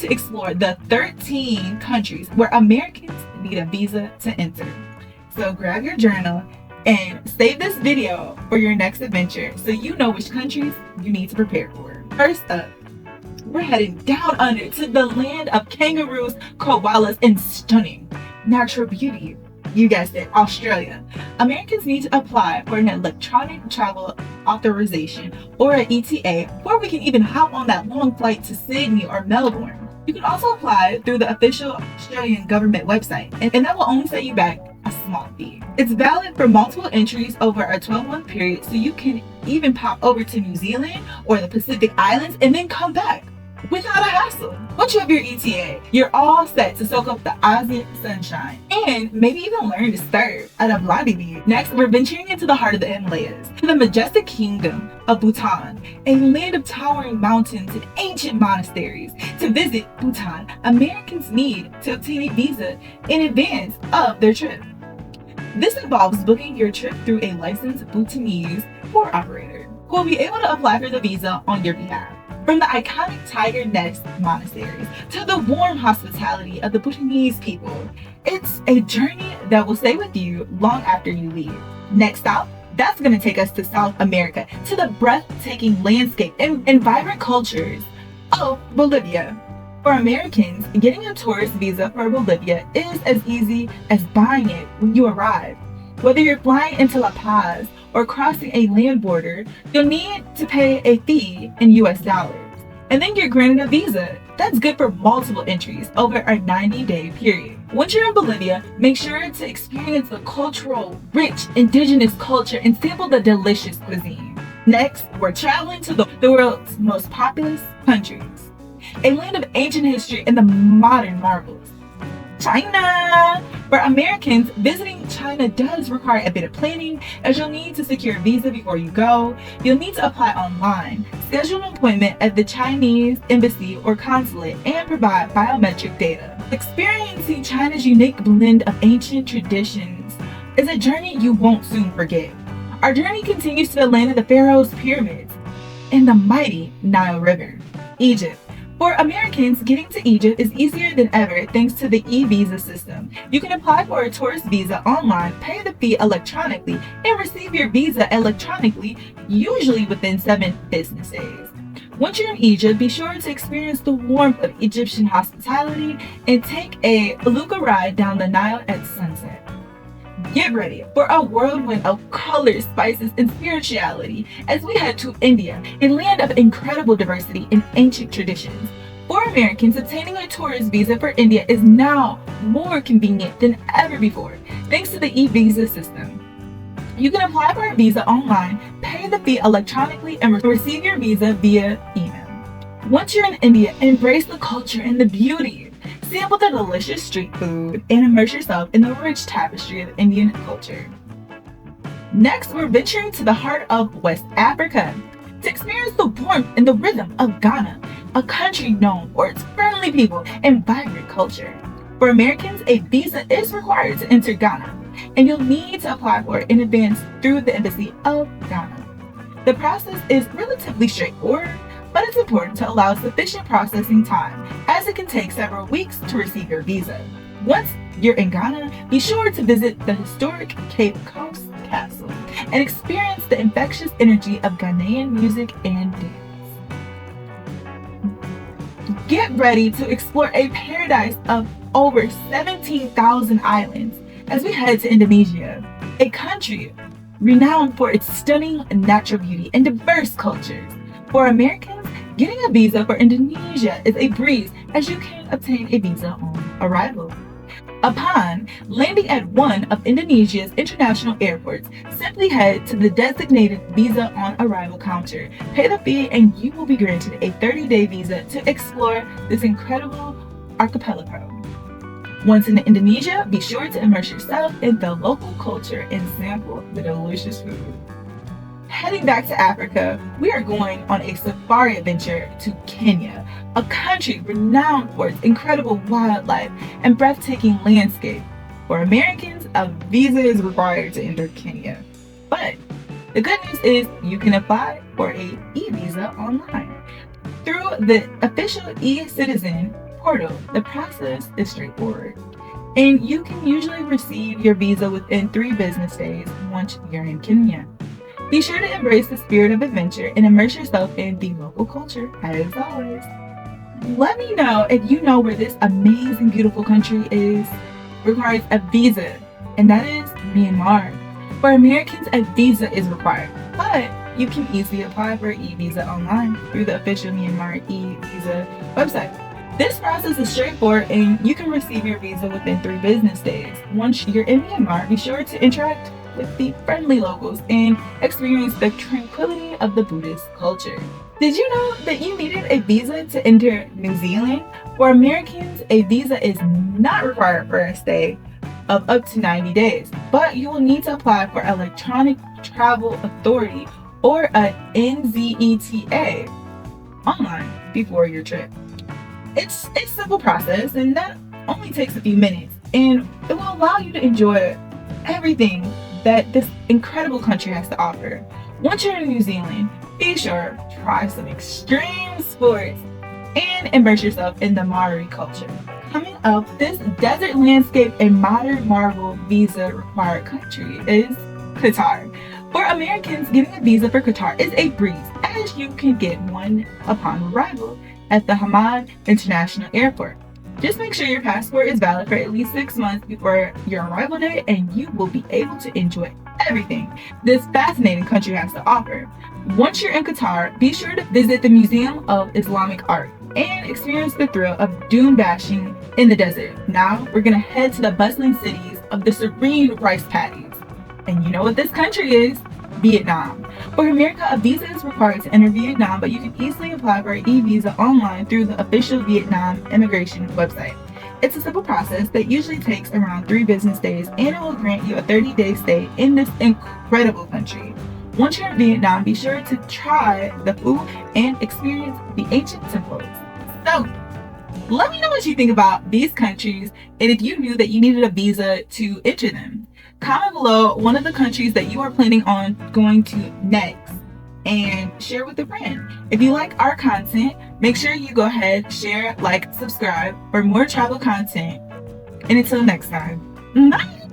to explore the 13 countries where Americans need a visa to enter. So grab your journal and save this video for your next adventure so you know which countries you need to prepare for. First up, we're heading down under to the land of kangaroos, koalas, and stunning natural beauty. You guessed it, Australia. Americans need to apply for an electronic travel authorization or an ETA before we can even hop on that long flight to Sydney or Melbourne. You can also apply through the official Australian government website, and that will only set you back a small fee. It's valid for multiple entries over a 12-month period, so you can even pop over to New Zealand or the Pacific Islands and then come back without a hassle. Once you have your ETA, you're all set to soak up the Aussie sunshine and maybe even learn to surf at a blondie beach. Next, we're venturing into the heart of the Himalayas, to the majestic kingdom of Bhutan, a land of towering mountains and ancient monasteries. To visit Bhutan, Americans need to obtain a visa in advance of their trip. This involves booking your trip through a licensed Bhutanese tour operator who will be able to apply for the visa on your behalf. From the iconic tiger nest monasteries to the warm hospitality of the Bhutanese people, it's a journey that will stay with you long after you leave. Next stop, that's going to take us to South America, to the breathtaking landscape and vibrant cultures of Bolivia. For Americans, getting a tourist visa for Bolivia is as easy as buying it when you arrive. Whether you're flying into La Paz or crossing a land border, you'll need to pay a fee in US dollars. And then you're granted a visa that's good for multiple entries over a 90-day period. Once you're in Bolivia, make sure to experience the cultural, rich, indigenous culture and sample the delicious cuisine. Next, we're traveling to the world's most populous countries, a land of ancient history and the modern marvels, China. For Americans, visiting China does require a bit of planning, as you'll need to secure a visa before you go. You'll need to apply online, schedule an appointment at the Chinese embassy or consulate, and provide biometric data. Experiencing China's unique blend of ancient traditions is a journey you won't soon forget. Our journey continues to the land of the Pharaoh's pyramids and the mighty Nile River, Egypt. For Americans, getting to Egypt is easier than ever thanks to the e-visa system. You can apply for a tourist visa online, pay the fee electronically, and receive your visa electronically, usually within 7 business days. Once you're in Egypt, be sure to experience the warmth of Egyptian hospitality and take a beluga ride down the Nile at sunset. Get ready for a whirlwind of colors, spices, and spirituality as we head to India, a land of incredible diversity and ancient traditions. For Americans, obtaining a tourist visa for India is now more convenient than ever before, thanks to the e-visa system. You can apply for a visa online, pay the fee electronically, and receive your visa via email. Once you're in India, embrace the culture and the beauty. Sample the delicious street food and immerse yourself in the rich tapestry of Indian culture. Next, we're venturing to the heart of West Africa to experience the warmth and the rhythm of Ghana, a country known for its friendly people and vibrant culture. For Americans, a visa is required to enter Ghana, and you'll need to apply for it in advance through the Embassy of Ghana. The process is relatively straightforward, but it's important to allow sufficient processing time, as it can take several weeks to receive your visa. Once you're in Ghana, be sure to visit the historic Cape Coast Castle and experience the infectious energy of Ghanaian music and dance. Get ready to explore a paradise of over 17,000 islands as we head to Indonesia, a country renowned for its stunning natural beauty and diverse cultures. For Americans, getting a visa for Indonesia is a breeze, as you can obtain a visa on arrival. Upon landing at one of Indonesia's international airports, simply head to the designated visa on arrival counter, pay the fee, and you will be granted a 30-day visa to explore this incredible archipelago. Once in Indonesia, be sure to immerse yourself in the local culture and sample the delicious food. Heading back to Africa, we are going on a safari adventure to Kenya, a country renowned for its incredible wildlife and breathtaking landscape. For Americans, a visa is required to enter Kenya. But the good news is you can apply for an e-visa online through the official e-citizen portal. The process is straightforward, and you can usually receive your visa within 3 business days once you're in Kenya. Be sure to embrace the spirit of adventure and immerse yourself in the local culture as always. Let me know if you know where this amazing, beautiful country requires a visa, and that is Myanmar. For Americans, a visa is required, but you can easily apply for e-visa online through the official Myanmar e-visa website. This process is straightforward, and you can receive your visa within 3 business days. Once you're in Myanmar, be sure to interact with the friendly locals and experience the tranquility of the Buddhist culture. Did you know that you needed a visa to enter New Zealand? For Americans, a visa is not required for a stay of up to 90 days, but you will need to apply for Electronic Travel Authority or a NZTA online before your trip. It's a simple process, and that only takes a few minutes, and it will allow you to enjoy everything that this incredible country has to offer. Once you're in New Zealand, be sure to try some extreme sports and immerse yourself in the Maori culture. Coming up, this desert landscape and modern marvel visa required country is Qatar. For Americans, getting a visa for Qatar is a breeze, as you can get one upon arrival at the Hamad International Airport. Just make sure your passport is valid for at least 6 months before your arrival date, and you will be able to enjoy everything this fascinating country has to offer. Once you're in Qatar, be sure to visit the Museum of Islamic Art and experience the thrill of dune bashing in the desert. Now, we're gonna head to the bustling cities of the serene rice paddies. And you know what this country is? Vietnam. For America, a visa is required to enter Vietnam, but you can easily apply for an e-visa online through the official Vietnam immigration website. It's a simple process that usually takes around 3 business days, and it will grant you a 30-day stay in this incredible country. Once you're in Vietnam, be sure to try the food and experience the ancient temples. So, let me know what you think about these countries, and if you knew that you needed a visa to enter them. Comment below one of the countries that you are planning on going to next, and share with a friend. If you like our content, make sure you go ahead, share, like, subscribe for more travel content. And until next time, bye!